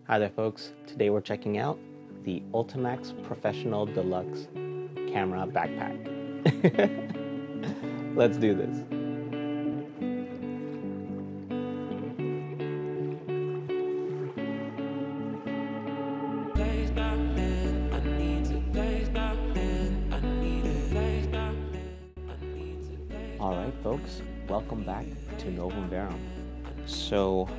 Hi there folks, today we're checking out the Ultimaxx Professional Deluxe Camera Backpack. Let's do this. Alright folks, welcome back to Novum Verum. So,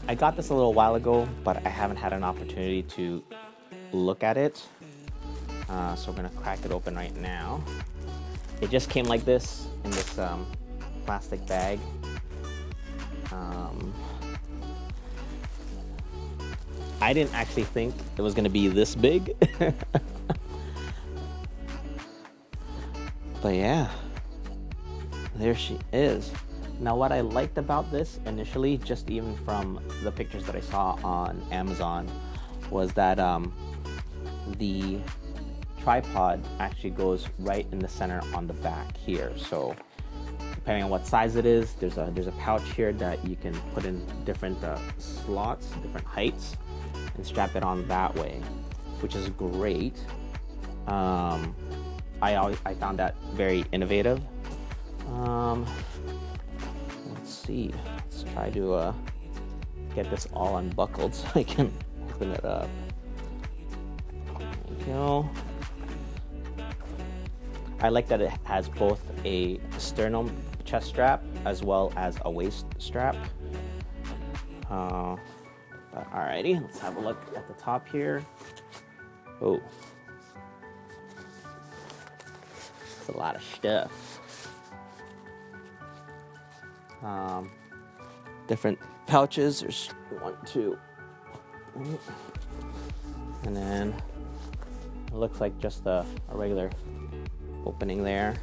I got this a little while ago, but I haven't had an opportunity to look at it. So we're gonna crack it open right now. It just came like this in this plastic bag. I didn't actually think it was gonna be this big. But yeah, there she is. Now what I liked about this initially, just even from the pictures that I saw on Amazon, was that the tripod actually goes right in the center on the back here. So depending on what size it is, there's a pouch here that you can put in different slots, different heights, and strap it on that way, which is great. I found that very innovative. Let's see. Let's try to get this all unbuckled so I can open it up. There we go. I like that it has both a sternum chest strap as well as a waist strap. But alrighty, let's have a look at the top here. Oh, it's a lot of stuff. Different pouches. There's 1, 2, and then it looks like just a regular opening there.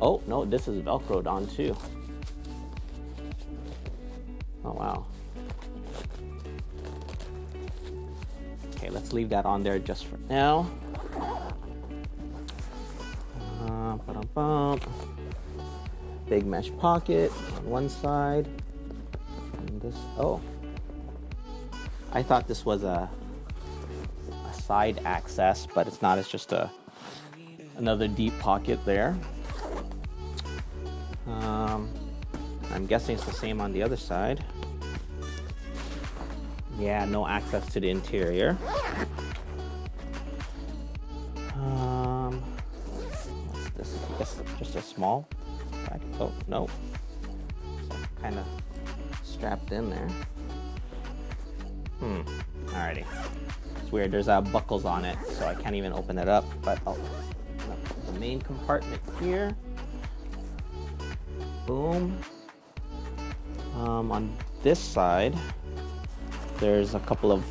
Oh no, this is velcroed on too. Oh wow. Okay, let's leave that on there just for now. Big mesh pocket on one side. And this, oh, I thought this was a side access, but it's not. It's just another deep pocket there. I'm guessing it's the same on the other side. Yeah, no access to the interior. What's this? I guess it's just a small pack. Oh no, kind of strapped in there. Alrighty. It's weird. There's buckles on it, so I can't even open it up. But I'll open up the main compartment here. Boom. On this side, there's a couple of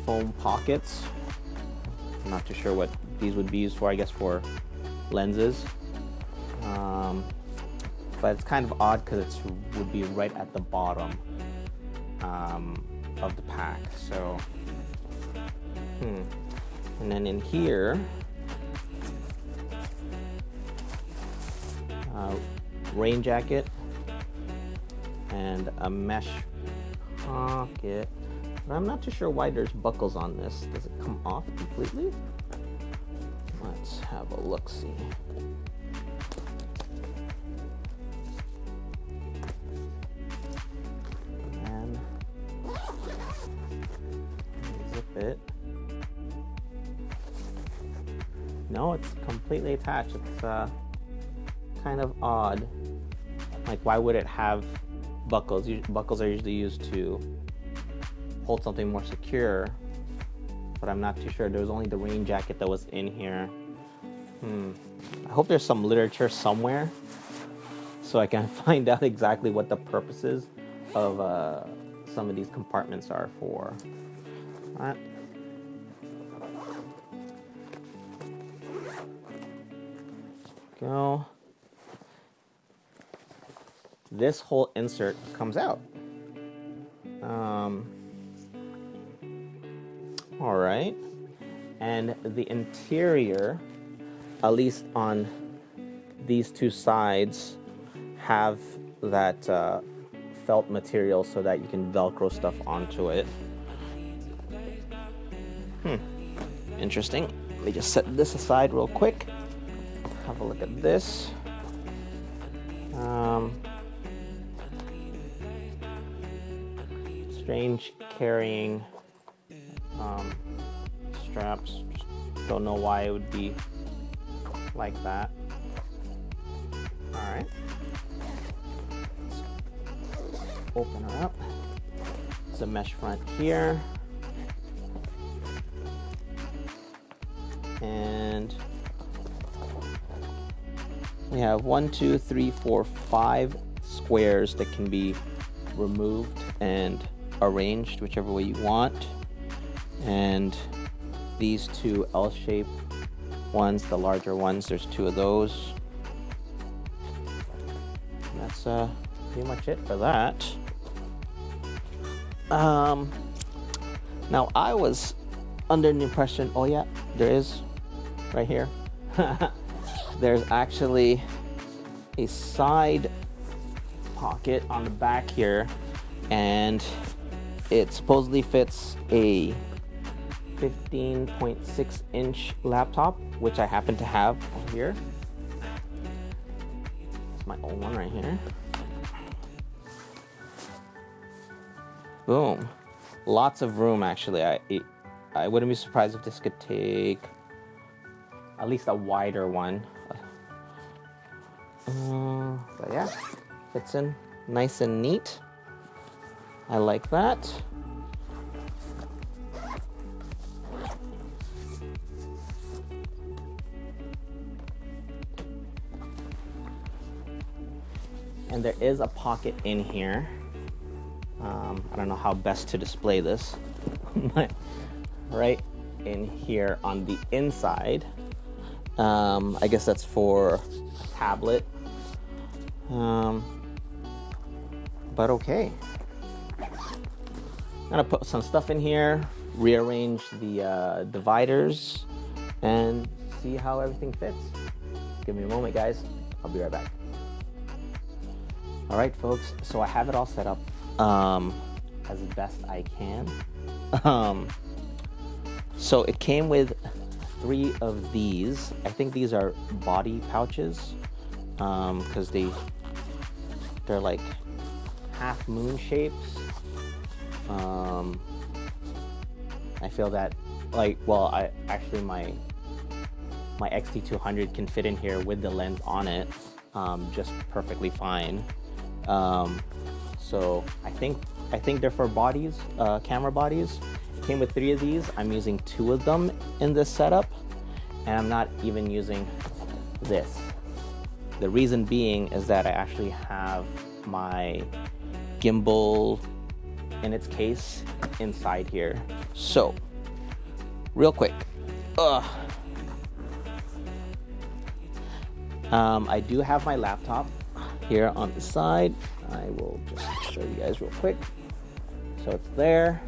foam pockets. I'm not too sure what these would be used for. I guess for lenses. But it's kind of odd because it would be right at the bottom of the pack. So, and then in here, rain jacket and a mesh pocket. But I'm not too sure why there's buckles on this. Does it come off completely? Let's have a look-see. And zip it. No, it's completely attached. It's kind of odd. Like, why would it have buckles? Buckles are usually used to hold something more secure, but I'm not too sure. There was only the rain jacket that was in here. I hope there's some literature somewhere so I can find out exactly what the purposes of some of these compartments are for. All right. Go. This whole insert comes out. All right, and the interior, at least on these two sides, have that felt material so that you can Velcro stuff onto it. Interesting. Let me just set this aside real quick. Have a look at this. Strange carrying straps. Just don't know why it would be like that. All right. Let's open her up. It's a mesh front here. And we have 1, 2, 3, 4, 5 squares that can be removed and arranged whichever way you want. And these two L-shaped ones, the larger ones, there's 2 of those. And that's pretty much it for that. Now I was under the impression, oh yeah, there is right here. There's actually a side pocket on the back here, and it supposedly fits a 15.6 inch laptop, which I happen to have here. It's my old one right here. Boom. Lots of room, actually. I wouldn't be surprised if this could take at least a wider one. But yeah, fits in nice and neat. I like that. And there is a pocket in here. I don't know how best to display this, but right in here on the inside, I guess that's for a tablet. But okay. I'm gonna put some stuff in here, rearrange the dividers, and see how everything fits. Give me a moment, guys. I'll be right back. All right, folks. So I have it all set up as best I can. So it came with 3 of these. I think these are body pouches, because they're like half moon shapes. I feel that, like, well, my XT200 can fit in here with the lens on it, just perfectly fine. So I think they're for bodies, camera bodies. It came with 3 of these. I'm using 2 of them in this setup, and I'm not even using this. The reason being is that I actually have my gimbal in its case inside here. So, real quick, I do have my laptop here on the side. I will just show you guys real quick. So it's there,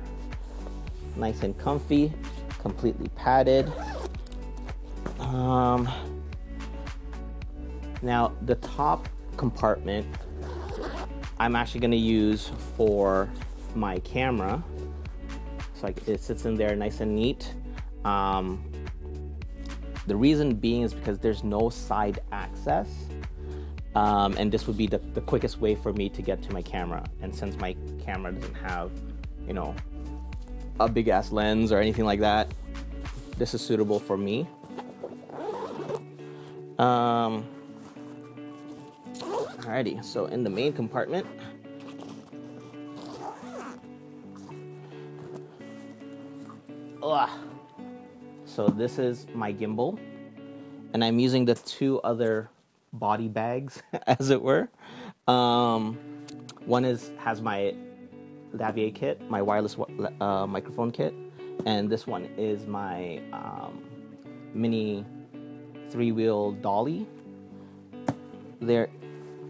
nice and comfy, completely padded. Now the top compartment I'm actually going to use for my camera, so it sits in there nice and neat. The reason being is because there's no side access, and this would be the quickest way for me to get to my camera. And since my camera doesn't have, you know, a big ass lens or anything like that, this is suitable for me. Alrighty, so in the main compartment, so this is my gimbal, and I'm using the 2 other body bags, as it were. One has my Lavier kit, my wireless microphone kit, and this one is my mini 3-wheel dolly.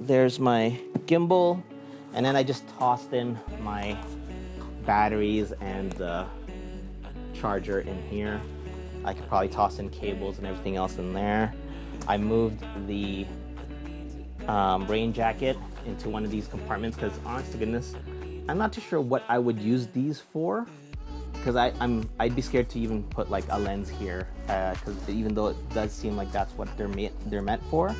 There's my gimbal, and then I just tossed in my batteries and the charger in here. I could probably toss in cables and everything else in there. I moved the rain jacket into one of these compartments, because honest to goodness, I'm not too sure what I would use these for, because I'd be scared to even put like a lens here, because even though it does seem like that's what they're meant for,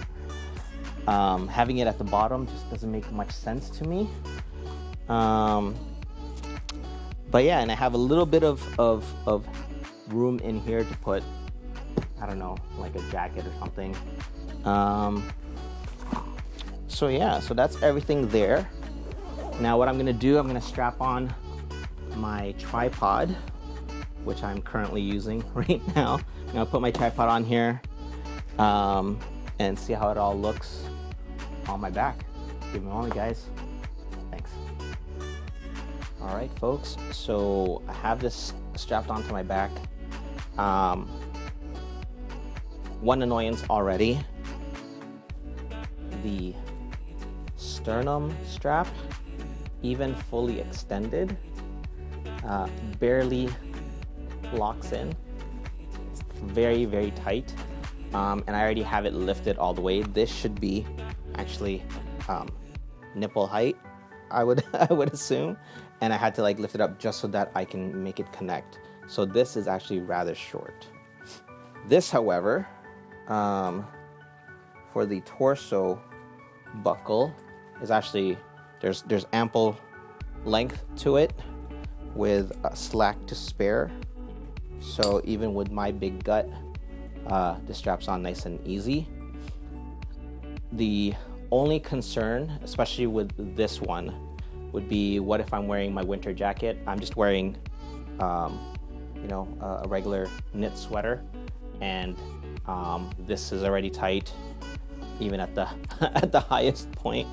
having it at the bottom just doesn't make much sense to me. But yeah, and I have a little bit of room in here to put, I don't know, like a jacket or something. So yeah, so that's everything there. Now what I'm gonna do, I'm gonna strap on my tripod, which I'm currently using right now. I'm gonna put my tripod on here and see how it all looks on my back. Give me a moment, guys. Thanks. All right, folks, so I have this strapped onto my back. One annoyance already, the sternum strap, even fully extended, barely locks in. It's very, very tight, and I already have it lifted all the way. This should be actually nipple height, I would assume, and I had to like lift it up just so that I can make it connect. So this is actually rather short. This, however, for the torso buckle is actually, there's ample length to it with slack to spare. So even with my big gut, the strap's on nice and easy. The only concern, especially with this one, would be what if I'm wearing my winter jacket? I'm just wearing, you know, a regular knit sweater, and this is already tight, even at the at the highest point.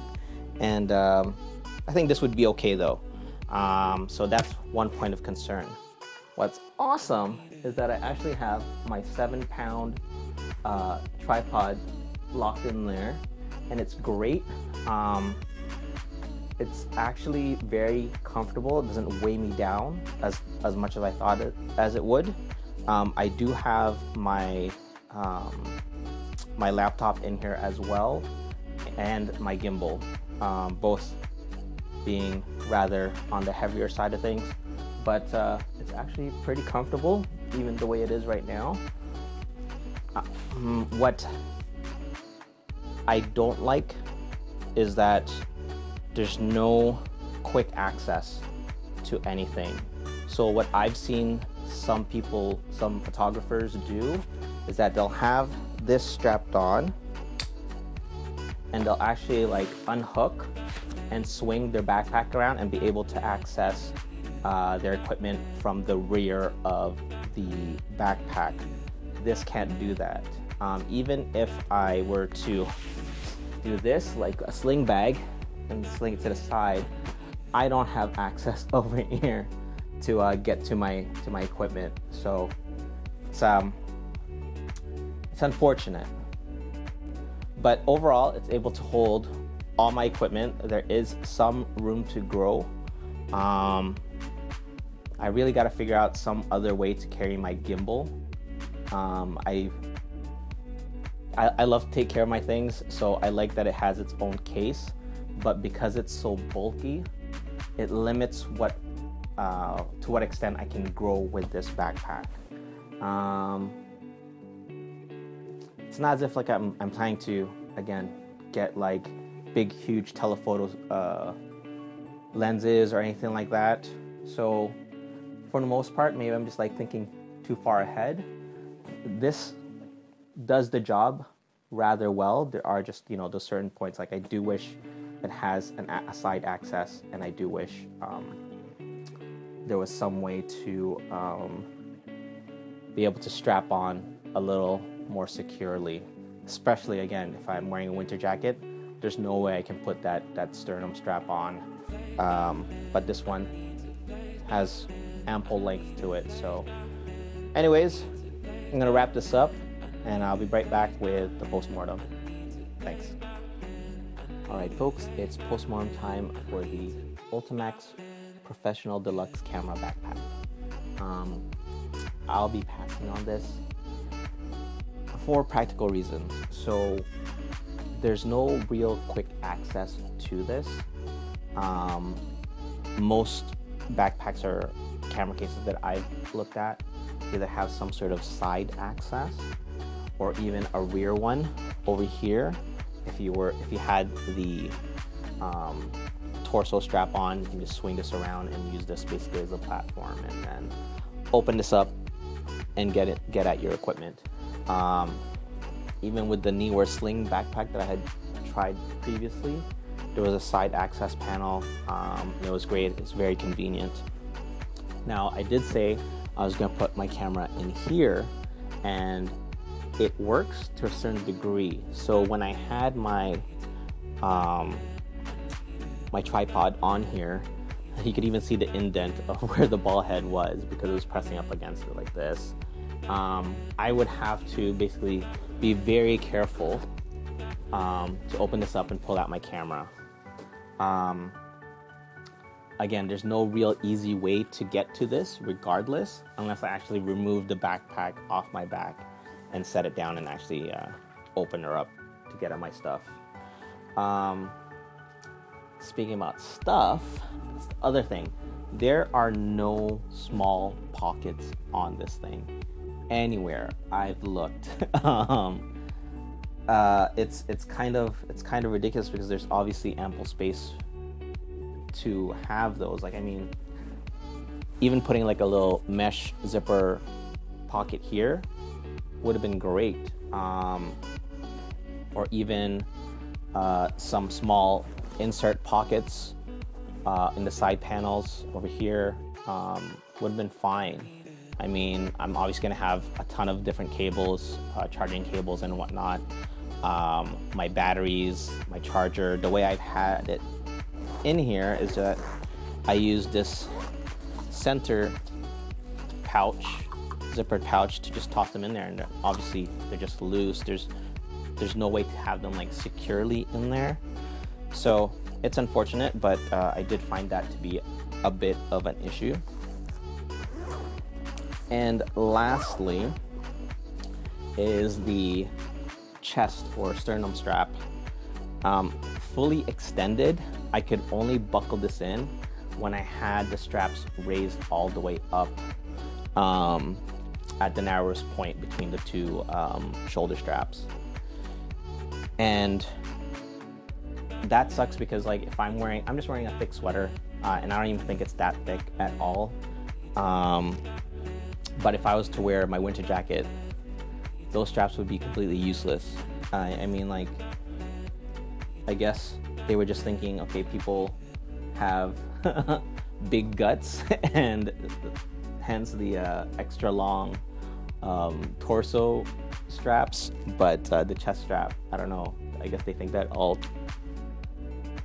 And I think this would be okay though. So that's one point of concern. What's awesome is that I actually have my 7-pound tripod locked in there, and it's great. It's actually very comfortable. It doesn't weigh me down as much as I thought it would. I do have my my laptop in here as well, and my gimbal, both being rather on the heavier side of things, but it's actually pretty comfortable even the way it is right now. What I don't like is that there's no quick access to anything. So what I've seen some photographers do is that they'll have this strapped on and they'll actually like unhook and swing their backpack around and be able to access their equipment from the rear of the backpack. This can't do that. Even if I were to do this like a sling bag and sling it to the side, I don't have access over here to get to my equipment. So it's unfortunate, but overall it's able to hold all my equipment. There is some room to grow. I really got to figure out some other way to carry my gimbal. I love to take care of my things, so I like that it has its own case, but because it's so bulky, it limits to what extent I can grow with this backpack. It's not as if like I'm planning to, again, get like big, huge telephoto lenses or anything like that. So for the most part, maybe I'm just like thinking too far ahead. This does the job rather well. There are just, you know, those certain points, like I do wish it has a side access, and I do wish there was some way to be able to strap on a little more securely, especially again if I'm wearing a winter jacket. There's no way I can put that sternum strap on, but this one has ample length to it. So anyways, I'm gonna wrap this up and I'll be right back with the postmortem. Thanks. All right, folks, it's postmortem time for the Ultimaxx Professional Deluxe Camera Backpack. I'll be passing on this for practical reasons. So there's no real quick access to this. Most backpacks or camera cases that I've looked at either have some sort of side access or even a rear one over here. If you had the torso strap on, you can just swing this around and use this basically as a platform, and then open this up and get at your equipment. Even with the newer sling backpack that I had tried previously, there was a side access panel. It was great. It's very convenient. Now, I did say I was going to put my camera in here, and it works to a certain degree. So when I had my my tripod on here, you could even see the indent of where the ball head was because it was pressing up against it like this. I would have to basically be very careful to open this up and pull out my camera. Again, there's no real easy way to get to this regardless, unless I actually remove the backpack off my back and set it down and actually open her up to get at my stuff. Speaking about stuff, that's the other thing. There are no small pockets on this thing anywhere I've looked. It's kind of ridiculous because there's obviously ample space to have those. Like, I mean, even putting like a little mesh zipper pocket here would have been great, or even some small insert pockets in the side panels over here would have been fine. I mean, I'm obviously going to have a ton of different cables, charging cables and whatnot, my batteries, my charger. The way I've had it in here is that I use this center pouch, zippered pouch, to just toss them in there, and obviously they're just loose. There's no way to have them like securely in there, so it's unfortunate, but I did find that to be a bit of an issue. And lastly is the chest or sternum strap. Fully extended, I could only buckle this in when I had the straps raised all the way up at the narrowest point between the two shoulder straps. And that sucks because, like, if I'm just wearing a thick sweater, and I don't even think it's that thick at all. But if I was to wear my winter jacket, those straps would be completely useless. I mean, like, I guess they were just thinking, okay, people have big guts, and hence the extra long torso straps, but the chest strap, I don't know. I guess they think that all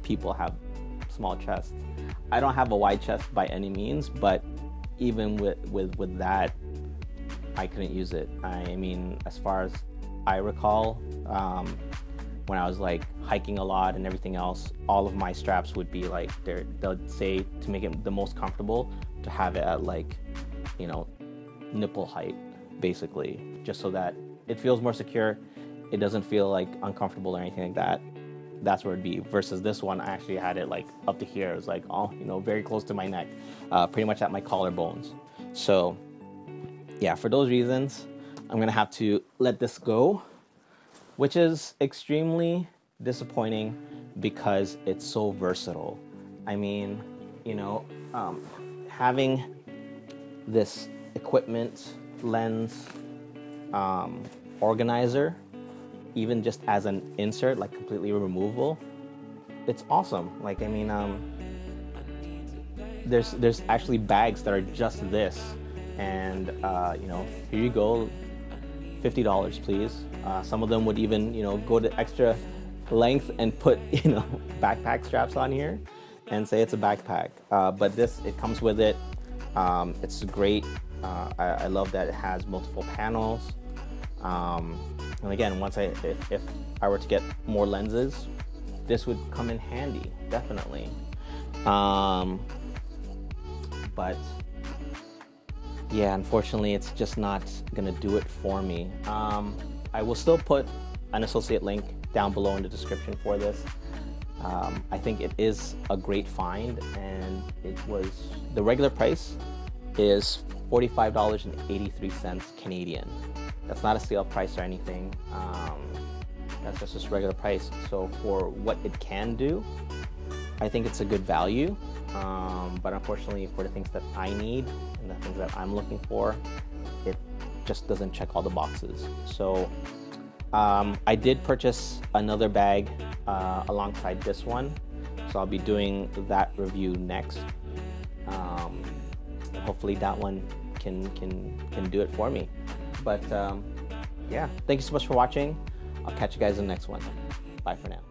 people have small chests. I don't have a wide chest by any means, but even with that, I couldn't use it. I mean, as far as I recall, when I was like hiking a lot and everything else, all of my straps would be like, they'll say to make it the most comfortable to have it at, like, you know, nipple height, basically, just so that it feels more secure. It doesn't feel like uncomfortable or anything like that. That's where it'd be. Versus this one, I actually had it like up to here. It was like, all, you know, very close to my neck, pretty much at my collarbones. So yeah, for those reasons, I'm gonna have to let this go, which is extremely disappointing because it's so versatile. I mean, you know, having this equipment lens organizer, even just as an insert, like completely removable, it's awesome. Like, I mean, there's actually bags that are just this, and you know, here you go, $50, please. Some of them would even, you know, go to extra length and put, you know, backpack straps on here and say it's a backpack. But this, it comes with it. It's great. I love that it has multiple panels. And again, if I were to get more lenses, this would come in handy, definitely. But yeah, unfortunately, it's just not gonna do it for me. I will still put an associate link down below in the description for this. I think it is a great find, and the regular price is $45.83 Canadian. That's not a sale price or anything. That's just regular price. So for what it can do, I think it's a good value. But unfortunately, for the things that I need and the things that I'm looking for, it just doesn't check all the boxes. So I did purchase another bag alongside this one, so I'll be doing that review next. Hopefully that one can do it for me. But yeah, thank you so much for watching. I'll catch you guys in the next one. Bye for now.